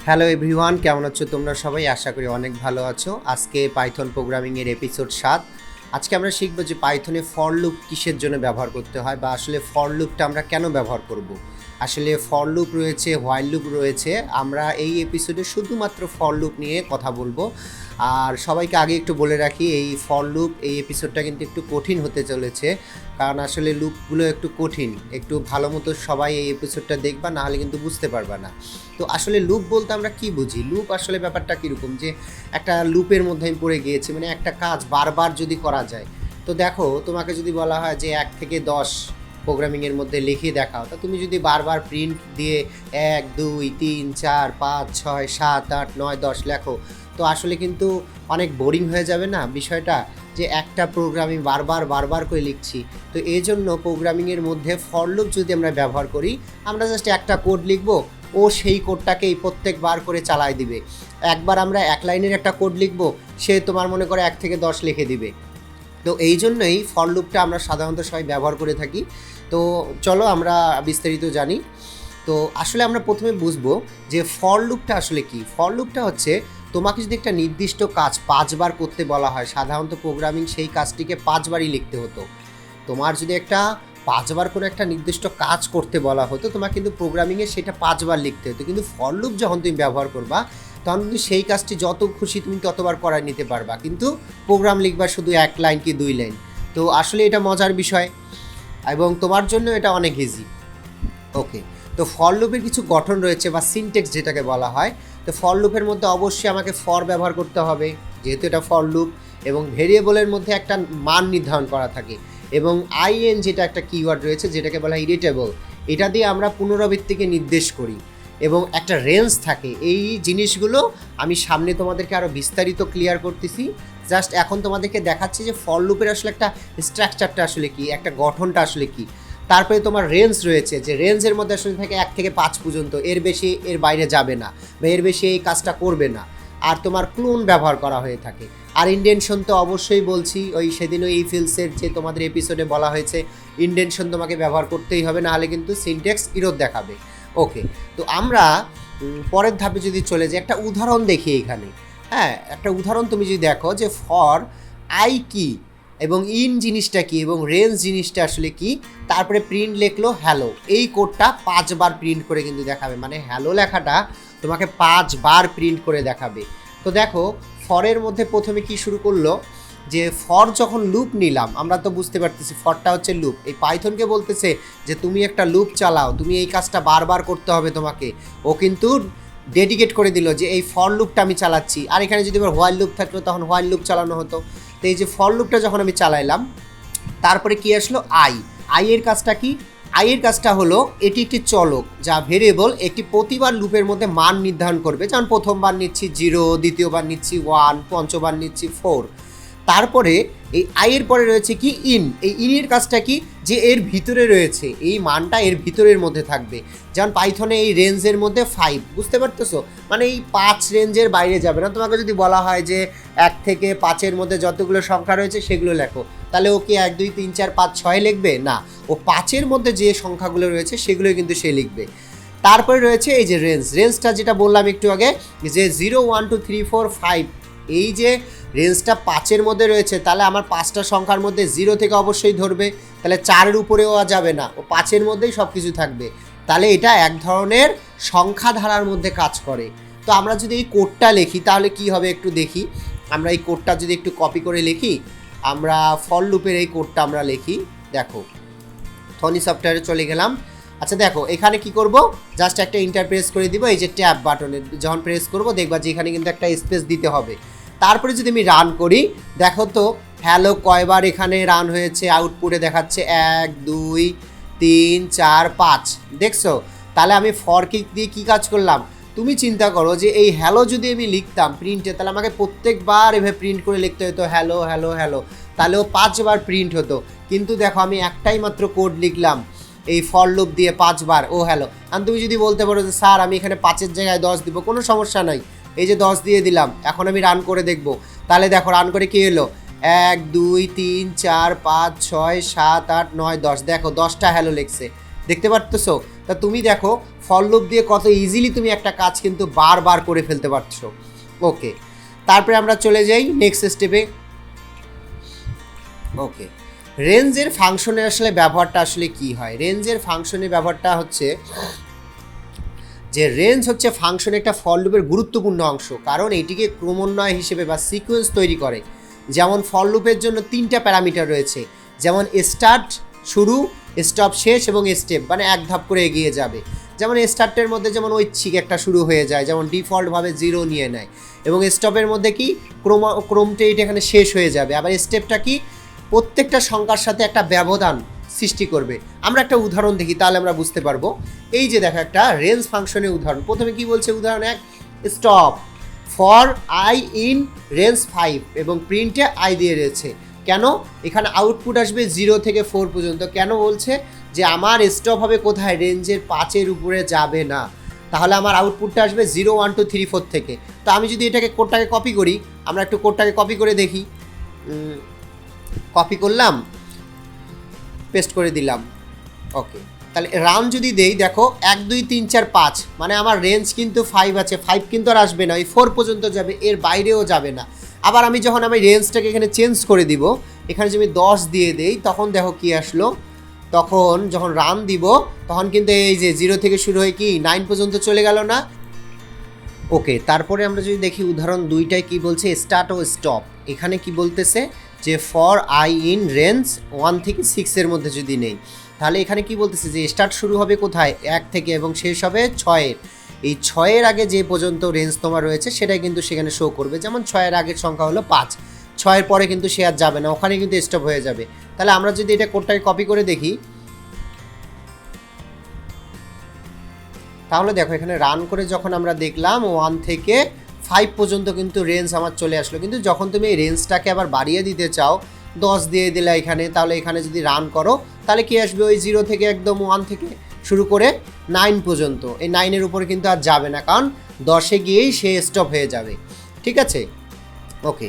Hello everyone, কেমন আছো তোমরা সবাই? আশা করি অনেক ভালো আছো। আজকে পাইথন প্রোগ্রামিংয়ের এপিসোড 7। আজকে আমরা শিখবো যে পাইথনে ফর লুপ কিসের জন্য ব্যবহার করতে হয়, বা আসলে ফর লুপটা আমরা কেন ব্যবহার করব। আসলে ফর লুপ রয়েছে, হোয়াইল লুপ রয়েছে। আমরা এই এপিসোডে শুধুমাত্র ফর লুপ নিয়ে কথা বলবো। আর সবাইকে আগে একটু বলে রাখি, এই ফর লুপ এই এপিসোডটা কিন্তু একটু কঠিন হতে চলেছে, কারণ আসলে লুপগুলো একটু কঠিন। একটু ভালো মতো সবাই এই এপিসোডটা দেখবা, নাহলে কিন্তু বুঝতে পারবা না। তো আসলে লুপ বলতে আমরা কি বুঝি? লুপ আসলে ব্যাপারটা কীরকম, যে একটা লুপের মধ্যে আমি পড়ে গিয়েছি, মানে একটা কাজ বারবার যদি করা যায়। তো দেখো, তোমাকে যদি বলা হয় যে 1 থেকে 10 প্রোগ্রামিংয়ের মধ্যে লিখে দেখাও, তা তুমি যদি বারবার প্রিন্ট দিয়ে 1 2 3 4 5 6 7 8 9 10 লেখো, তো আসলে কিন্তু অনেক বোরিং হয়ে যাবে না বিষয়টা, যে একটা প্রোগ্রামিং বারবার করে লিখছি। তো এই জন্য প্রোগ্রামিংয়ের মধ্যে ফর লুপ যদি আমরা ব্যবহার করি, আমরা জাস্ট একটা কোড লিখবো, ও সেই কোডটাকেই প্রত্যেকবার করে চালায় দিবে। একবার আমরা 1 লাইনের একটা কোড লিখবো, সে তোমার মনে করে 1 থেকে 10 লিখে দিবে। তো এই জন্যই ফর লুপটা আমরা সাধারণত সবাই ব্যবহার করে থাকি। তো চলো আমরা বিস্তারিত জানি। তো আসলে আমরা প্রথমে বুঝবো যে ফর লুপটা আসলে কি। ফর লুপটা হচ্ছে, তোমাকে যদি একটা নির্দিষ্ট কাজ 5 বার করতে বলা হয়, সাধারণত প্রোগ্রামিং সেই কাজটিকে 5 বারই লিখতে হতো। তোমার যদি একটা 5 বার কোনো একটা নির্দিষ্ট কাজ করতে বলা হতো, তোমার কিন্তু প্রোগ্রামিংয়ে সেটা 5 বার লিখতে হতো। কিন্তু ফর লুপ যখন তুমি ব্যবহার করবা, তখন কিন্তু সেই কাজটি যত খুশি তুমি ততবার করায় নিতে পারবা, কিন্তু প্রোগ্রাম লিখবা শুধু 1 লাইন কি 2 লাইন। তো আসলে এটা মজার বিষয়, এবং তোমার জন্য এটা অনেক ইজি। ওকে, তো ফর লুপের কিছু গঠন রয়েছে, বা সিনটেক্স যেটাকে বলা হয়। তো ফর লুপের মধ্যে অবশ্যই আমাকে ফর ব্যবহার করতে হবে, যেহেতু এটা ফর লুপ, এবং ভেরিয়েবলের মধ্যে একটা মান নির্ধারণ করা থাকে, এবং আইএন যেটা একটা কিওয়ার্ড রয়েছে, যেটাকে বলা হয় ইরিটেবল, এটা দিয়ে আমরা পুনরাবৃত্তিকে নির্দেশ করি, এবং একটা রেঞ্জ থাকে। এই জিনিসগুলো আমি সামনে তোমাদেরকে আরও বিস্তারিত ক্লিয়ার করতেছি। জাস্ট এখন তোমাদেরকে দেখাচ্ছি যে ফর লুপের আসলে একটা স্ট্রাকচারটা আসলে কি, একটা গঠনটা আসলে কি। তারপরে তোমার রেঞ্জ রয়েছে, যে রেঞ্জের মধ্যে আসলে থাকে 1 থেকে 5 পর্যন্ত, এর বেশি এর বাইরে যাবে না, বা এর বেশি এই কাজটা করবে না। আর তোমার ক্লোন ব্যবহার করা হয়ে থাকে। আর ইন্ডেনশন তো অবশ্যই বলছি, ওই সেদিনও এই ফিল্ডসের যে তোমাদের এপিসোডে বলা হয়েছে, ইন্ডেনশন তোমাকে ব্যবহার করতেই হবে, নাহলে কিন্তু সিনট্যাক্স ইরর দেখাবে। ওকে, তো আমরা পরের ধাপে যদি চলে যাই, একটা উদাহরণ দেখি এখানে। হ্যাঁ, একটা উদাহরণ তুমি যদি দেখো, যে ফর আই কি, এবং ইন জিনিসটা কি, এবং রেঞ্জ জিনিসটা আসলে কি, তারপরে প্রিন্ট লিখলো হ্যালো। এই কোডটা 5 বার প্রিন্ট করে কিন্তু দেখাবে, মানে হ্যালো লেখাটা তোমাকে 5 বার প্রিন্ট করে দেখাবে। তো দেখো, ফরের মধ্যে প্রথমে কি শুরু করলো, যে ফর যখন লুপ নিলাম, আমরা তো বুঝতে পারতেছি ফরটা হচ্ছে লুপ। এই পাইথনকে বলতেছে যে তুমি একটা লুপ চালাও, তুমি এই কাজটা বারবার করতে হবে তোমাকে। ও কিন্তু ডেডিকেট করে দিল যে এই ফর লুপটা আমি চালাচ্ছি। আর এখানে যদি আবার হোয়াইল লুপ থাকলো, তখন হোয়াইল লুপ চালানো হতো। তো এই যে ফর লুপটা যখন আমি চালাইলাম, তারপরে কি আসলো, আই এর কাজটা কি? আই এর কাজটা হলো, এটি একটি চলক, যা ভেরিয়েবল একটি প্রতিবার লুপের মধ্যে মান নির্ধারণ করবে। যেমন প্রথমবার নিচ্ছি 0, দ্বিতীয়বার নিচ্ছি 1, পঞ্চমবার নিচ্ছি 4। তারপরে এই আইয়ের পরে রয়েছে কি, ইন। এই ইনের কাজটা কি, যে এর ভিতরে রয়েছে, এই মানটা এর ভিতরের মধ্যে থাকবে। যেমন পাইথনে এই রেঞ্জের মধ্যে 5, বুঝতে পারতেছো, মানে এই 5 রেঞ্জের বাইরে যাবে না। তোমাকে যদি বলা হয় যে 1 থেকে 5-এর মধ্যে যতগুলো সংখ্যা রয়েছে সেগুলো লেখো, তাহলে ও কি 1 2 3 4 5 6 লিখবে? না, ও 5-এর মধ্যে যে সংখ্যাগুলো রয়েছে সেগুলোই কিন্তু সে লিখবে। তারপরে রয়েছে এই যে রেঞ্জটা যেটা বললাম একটু আগে, যে 0 1 2 3 4 5, এই যে রেঞ্জটা 5-এর মধ্যে রয়েছে, তাহলে আমার 5টা সংখ্যার মধ্যে 0 থেকে অবশ্যই ধরবে, তাহলে 4-এর উপরেও যাবে না, ও 5-এর মধ্যেই সব কিছু থাকবে। তাহলে এটা এক ধরনের সংখ্যা ধারার মধ্যে কাজ করে। তো আমরা যদি এই কোডটা লিখি, তাহলে কি হবে একটু দেখি। আমরা এই কোডটা যদি একটু কপি করে লিখি, আমরা ফর লুপের এই কোডটা আমরা লিখি। দেখো, থনি সফটওয়্যারে চলে গেলাম। আচ্ছা দেখো, এখানে কি করব, জাস্ট একটা ইন্টার প্রেস করে দিব। এই যে ট্যাব বাটনে যখন প্রেস করব, দেখবা যে এখানে কিন্তু একটা স্পেস দিতে হবে। তারপরে যদি আমি রান করি, দেখো তো হ্যালো কয়বার এখানে রান হয়েছে, আউটপুটে দেখাচ্ছে 1 2 3 4 5, দেখছো? তাহলে আমি ফর কিক দিয়ে কী কাজ করলাম, তুমি চিন্তা করো যে এই হ্যালো যদি আমি লিখতাম প্রিন্টে, তাহলে আমাকে প্রত্যেকবার এভাবে প্রিন্ট করে লিখতে হতো হ্যালো হ্যালো হ্যালো, তাহলেও 5 বার প্রিন্ট হতো। কিন্তু দেখো, আমি একটাই মাত্র কোড লিখলাম এই ফর লুপ দিয়ে 5 বার, ও হ্যালো। আর তুমি যদি বলতে পারো যে স্যার আমি এখানে 5-এর জায়গায় 10 দিব, কোনো সমস্যা নাই, এই যে 10 দিয়ে দিলাম। এখন আমি রান করে দেখব, তাহলে দেখো রান করে কী হলো, 1 2 3 4 5 6 7 8 9 10, দেখো 10টা হ্যালো লিখছে, দেখতে পারতেছো? তা তুমি দেখো ফর লুপ দিয়ে কত ইজিলি তুমি একটা কাজ কিন্তু বারবার করে ফেলতে পারছো। ওকে, তারপরে আমরা চলে যাই নেক্সট স্টেপে। ওকে, রেঞ্জের ফাংশনের আসলে ব্যবহারটা আসলে কি হয়? রেঞ্জের ফাংশনের ব্যবহারটা হচ্ছে যে রেঞ্জ হচ্ছে ফাংশন একটা ফর লুপের গুরুত্বপূর্ণ অংশ, কারণ এটিকে ক্রমান্বয় হিসেবে বা সিকোয়েন্স তৈরি করে। যেমন ফর লুপের জন্য 3টা প্যারামিটার রয়েছে, যেমন স্টার্ট শুরু, স্টপ শেষ এবং স্টেপ, মানে এক ধাপ করে এগিয়ে যাবে। যেমন স্টার্টের মধ্যে যেমন ঐচ্ছিক একটা শুরু হয়ে যায়, যেমন ডিফল্টভাবে 0 নিয়ে নেয়, এবং স্টপের মধ্যে কি ক্রমটা এটা এখানে শেষ হয়ে যাবে। আবার স্টেপটা কি প্রত্যেকটা সংখ্যার সাথে একটা ব্যবধান সৃষ্টি করবে। আমরা একটা উদাহরণ দেখি, তাহলে আমরা বুঝতে পারবো। এই যে দেখো একটা রেঞ্জ ফাংশনের উদাহরণ। প্রথমে কি বলছে উদাহরণ 1, stop for I in range 5 এবং প্রিন্টে আই দিয়ে রয়েছে। কেন? এখানে আউটপুট আসবে 0 থেকে 4 পর্যন্ত। কেন বলছে যে আমার স্টপ হবে কোথায়? রেঞ্জের 5-এর উপরে যাবে না। তাহলে আমার আউটপুটটা আসবে 0, 1, 2, 3, 4 থেকে। তো আমি যদি এটাকে কোডটাকে কপি করি, আমরা একটু কোডটাকে কপি করে দেখি। কপি করলাম, পেস্ট করে দিলাম। ওকে, তাহলে রান যদি দেই, দেখো 1, 2, 3, 4, 5, মানে আমার রেঞ্জ কিন্তু 5 আছে। 5 কিন্তু আর আসবে না, ওই 4 পর্যন্ত যাবে, এর বাইরেও যাবে না। আবার আমি যখন আমি রেঞ্জটাকে এখানে চেঞ্জ করে দিব, এখানে যদি আমি 10 দিয়ে দেই, তখন দেখো কি আসলো। তখন যখন রান দিব, তখন কিন্তু এই যে 0 থেকে শুরু হয়ে কি 9 পর্যন্ত চলে গেল না? ওকে, তারপরে আমরা যদি দেখি উদাহরণ 2টায় কি বলছে, স্টার্ট ও স্টপ। এখানে কি বলতেছে যে ফর আই ইন রেঞ্জ 1 থেকে 6 এর মধ্যে যদি নেই, তাহলে এখানে কি বলতেছে যে স্টার্ট শুরু হবে কোথায়? 1 থেকে এবং শেষ হবে 6-এর। এই 6-এর আগে যে পর্যন্ত রেঞ্জ তোমার রয়েছে সেটাই কিন্তু সেখানে শো করবে। যেমন 6-এর আগের সংখ্যা হলো 5, 6-এর পরে কিন্তু সে আর যাবে না, ওখানে কিন্তু স্টপ হয়ে যাবে। তাহলে আমরা যদি এটা কোডটাকে কপি করে দেখি, তাহলে দেখো এখানে রান করে যখন আমরা দেখলাম 1 থেকে 5 পর্যন্ত কিন্তু রেঞ্জ আমার চলে আসলো। কিন্তু যখন তুমি এই রেঞ্জটাকে আবার বাড়িয়ে দিতে চাও, 10 দিয়ে দিলে এখানে, তাহলে এখানে যদি রান করো, তাহলে কি আসবে? ওই 0 থেকে একদম 1 থেকে শুরু করে 9 পর্যন্ত। এই 9-এর উপরে কিন্তু আর যাবে না, কারণ 10-এ গিয়েই সে স্টপ হয়ে যাবে। ঠিক আছে? ওকে,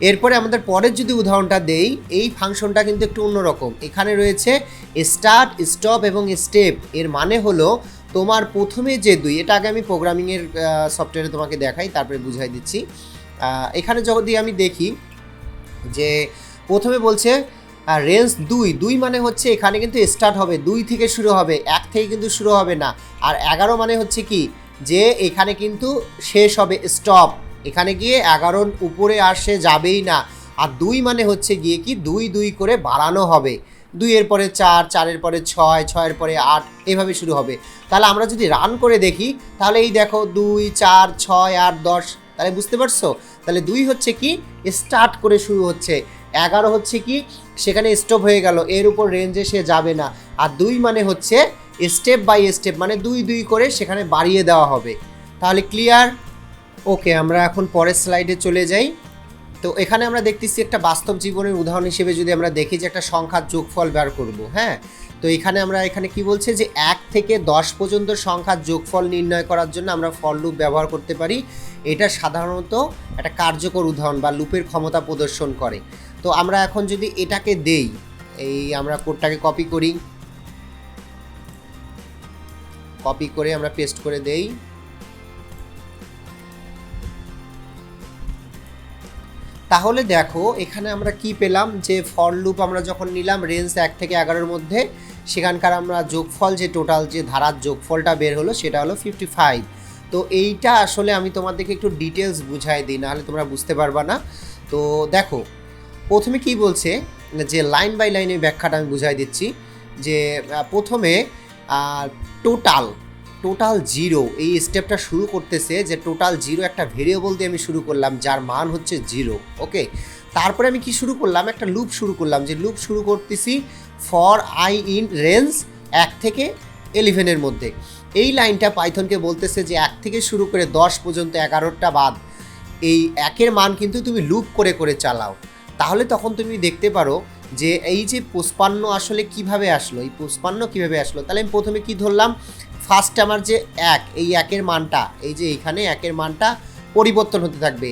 এরপরে আমাদের পরের যদি উদাহরণটা দেই, এই ফাংশনটা কিন্তু একটু অন্যরকম। এখানে রয়েছে স্টার্ট, স্টপ এবং স্টেপ। এর মানে হলো তোমার প্রথমে যে 2, এটা আগে আমি প্রোগ্রামিংয়ের সফটওয়্যারে তোমাকে দেখাই, তারপরে বুঝাই দিচ্ছি। এখানে যদি আমি দেখি যে প্রথমে বলছে রেঞ্জ 2 মানে হচ্ছে এখানে কিন্তু স্টার্ট হবে 2 থেকে শুরু হবে, 1 থেকে কিন্তু শুরু হবে না। আর 11 মানে হচ্ছে কি, যে এখানে কিন্তু শেষ হবে স্টপ, এখানে গিয়ে 11 উপরে আর সে যাবেই না। আর 2 মানে হচ্ছে গিয়ে কি 2 2 করে বাড়ানো হবে, 2-এর পরে 4, 4-এর পরে 6, 6-এর পরে 8, এভাবে শুরু হবে। তাহলে আমরা যদি রান করে দেখি, তাহলে এই দেখো 2, 4, 6, 8, 10, তাহলে বুঝতে পারছো? তাহলে 2 হচ্ছে কি স্টার্ট করে শুরু হচ্ছে, 11 হচ্ছে কি সেখানে স্টপ হয়ে গেল, এর উপর রেঞ্জে সে যাবে না। আর 2 মানে হচ্ছে স্টেপ বাই স্টেপ, মানে 2 2 করে সেখানে বাড়িয়ে দেওয়া হবে। তাহলে ক্লিয়ার? ওকে, আমরা এখন পরের স্লাইডে চলে যাই। তো এখানে আমরা দেখতেছি একটা বাস্তব জীবনের উদাহরণ হিসেবে যদি আমরা দেখি যে একটা সংখ্যার যোগফল বের করব। হ্যাঁ, তো এখানে কি বলছে যে 1 থেকে 10 পর্যন্ত সংখ্যার যোগফল নির্ণয় করার জন্য আমরা ফর লুপ ব্যবহার করতে পারি। এটা সাধারণত একটা কার্যকর উদাহরণ বা লুপের ক্ষমতা প্রদর্শন করে। তো আমরা এখন যদি এটাকে দেই, এই আমরা কোডটাকে কপি করি, কপি করে আমরা পেস্ট করে দেই। তাহলে দেখো এখানে আমরা কি পেলাম, যে ফর লুপ আমরা যখন নিলাম রেঞ্জ 1 থেকে 11-এর মধ্যে, সেখানকার আমরা যোগফল যে টোটাল যে ধারার যোগফলটা বের হলো সেটা হলো 55। তো এইটা আসলে আমি তোমাদেরকে একটু ডিটেলস বুঝাই দিই, নাহলে তোমরা বুঝতে পারবা না। তো দেখো প্রথমে কি বলছে, যে লাইন বাই লাইনের ব্যাখ্যাটা আমি বুঝাই দিচ্ছি। যে প্রথমে টোটাল 0, এই স্টেপটা শুরু করতেছে যে টোটাল 0 একটা ভেরিয়েবল দিয়ে আমি শুরু করলাম, যার মান হচ্ছে 0। ওকে, তারপরে আমি কি শুরু করলাম, একটা লুপ শুরু করলাম, যে লুপ শুরু করতেছি ফর আই ইন রেঞ্জ 1 থেকে 11-এর মধ্যে। এই লাইনটা পাইথনকে বলতেছে যে 1 থেকে শুরু করে 10 পর্যন্ত 11টা বাদ এই 1-এর মান কিন্তু তুমি লুপ করে করে চালাও। তাহলে তখন তুমি দেখতে পারো যে এই যে 55 আসলে কিভাবে আসলো, এই 55 কিভাবে আসলো। তাহলে আমি প্রথমে কি ধরলাম, ফার্স্ট আমার যে 1, এই 1-এর মানটা, এই যে এখানে 1-এর মানটা পরিবর্তন হতে থাকবে,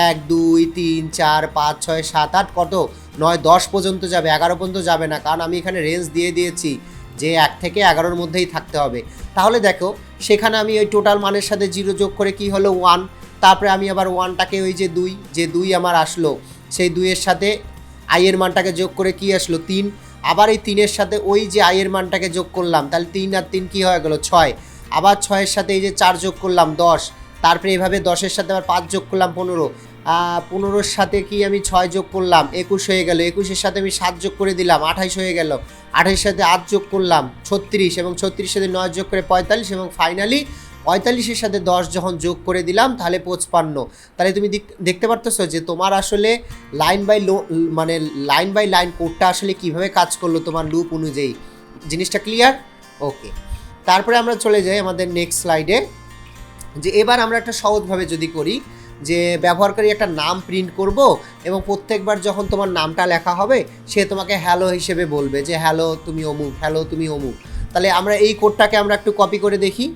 1 2 3 4 5 6 7 8 কত 9 10 পর্যন্ত যাবে, 11 পর্যন্ত যাবে না, কারণ আমি এখানে রেঞ্জ দিয়ে দিয়েছি যে 1 থেকে 11-র মধ্যেই থাকতে হবে। তাহলে দেখো সেখানে আমি ওই টোটাল মানের সাথে 0 যোগ করে কি হলো 1, তারপরে আমি আবার 1টাকে ওই যে 2 আমার আসলো সেই 2-এর সাথে আইয়ের মানটাকে যোগ করে কি আসলো 3, আবার এই 3-এর সাথে ওই যে আইয়ের মানটাকে যোগ করলাম, তাহলে 3 আর 3 কী হয়ে গেলো 6, আবার 6-এর সাথে এই যে 4 যোগ করলাম 10, তারপরে এভাবে 10-এর সাথে আবার 5 যোগ করলাম 15, 15-র সাথে কি আমি 6 যোগ করলাম 21 হয়ে গেল, 21-এর সাথে আমি 7 যোগ করে দিলাম 28 হয়ে গেল, 28-এর সাথে 8 যোগ করলাম 36, এবং 36-এর সাথে 9 যোগ করে 45, এবং ফাইনালি 45-এর সাথে 10 যখন যোগ করে দিলাম তাহলে 55। তাহলে তুমি দেখতে পারতেছো যে তোমার আসলে লাইন বাই লাইন কোডটা আসলে কিভাবে কাজ করলো তোমার লুপ অনুযায়ী। জিনিসটা ক্লিয়ার? ওকে, তারপরে আমরা চলে যাই আমাদের নেক্সট স্লাইডে। যে এবার আমরা একটা সহজভাবে যদি করি যে ব্যবহারকারী একটা নাম প্রিন্ট করব, এবং প্রত্যেকবার যখন তোমার নামটা লেখা হবে সে তোমাকে হ্যালো হিসেবে বলবে যে হ্যালো তুমি অমুক, হ্যালো তুমি অমুক। তাহলে আমরা এই কোডটাকে আমরা একটু কপি করে দেখি।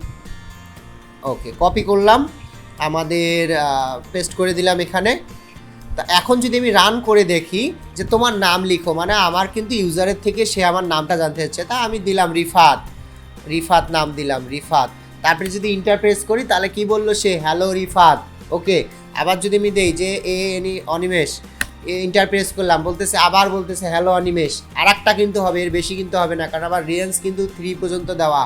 ওকে, কপি করলাম, আমাদের পেস্ট করে দিলাম এখানে। তা এখন যদি আমি রান করে দেখি যে তোমার নাম লিখো, মানে আমার কিন্তু ইউজারের থেকে সে আমার নামটা জানতে চাচ্ছে, তা আমি দিলাম রিফাত নাম দিলাম রিফাত। তারপরে যদি ইন্টারপ্রেস করি তাহলে কি বললো সে হ্যালো রিফাত। ওকে, আবার যদি আমি দেই যে অনিমেষ, ইন্টারপ্রেস করলাম, আবার বলতেছে হ্যালো অনিমেষ। আর একটা কিন্তু হবে, এর বেশি কিন্তু হবে না, কারণ আবার রেঞ্জ কিন্তু 3 পর্যন্ত দেওয়া,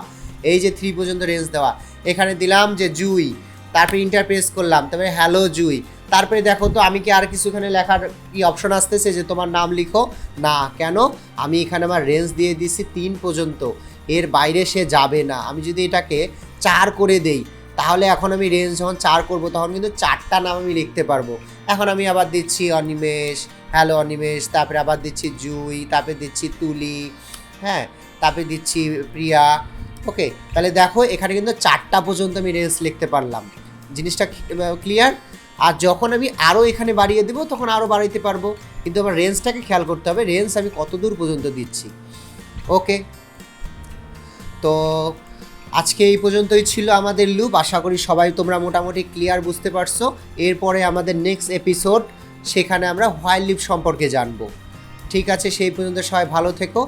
এই যে 3 পর্যন্ত রেঞ্জ দেওয়া। এখানে দিলাম যে জুই, তারপরে ইন্টারপ্রেস করলাম, তারপরে হ্যালো জুই। তারপরে দেখো তো আমি কি আর কিছু এখানে লেখার কি অপশন আসতেছে যে তোমার নাম লিখো? না, কেন? আমি এখানে আমার রেঞ্জ দিয়ে দিছি 3 পর্যন্ত, এর বাইরে সে যাবে না। আমি যদি এটাকে 4 করে দেই তাহলে এখন আমি রেঞ্জ যখন 4 করব তখন কিন্তু 4টা নাম আমি লিখতে পারবো। এখন আমি আবার দিচ্ছি অনিমেষ, হ্যালো অনিমেষ, তারপরে আবার দিচ্ছি জুই, তারপরে দিচ্ছি তুলি, হ্যাঁ, তারপরে দিচ্ছি প্রিয়া। ওকে, তাহলে দেখো এখানে কিন্তু 4টা পর্যন্ত আমি রেঞ্জ লিখতে পারলাম। জিনিসটা ক্লিয়ার? আর যখন আমি আরও এখানে বাড়িয়ে দেবো তখন আরও বাড়াইতে পারবো, কিন্তু আমার রেঞ্জটাকে খেয়াল করতে হবে, রেঞ্জ আমি কত দূর পর্যন্ত দিচ্ছি। ওকে, তো আজকে এই পর্যন্তই ছিল আমাদের লুপ। আশা করি সবাই তোমরা মোটামুটি ক্লিয়ার বুঝতে পারছো। এরপরে আমাদের নেক্সট এপিসোড, সেখানে আমরা হোয়াইল লুপ সম্পর্কে জানবো। ঠিক আছে, সেই পর্যন্ত সবাই ভালো থেকো।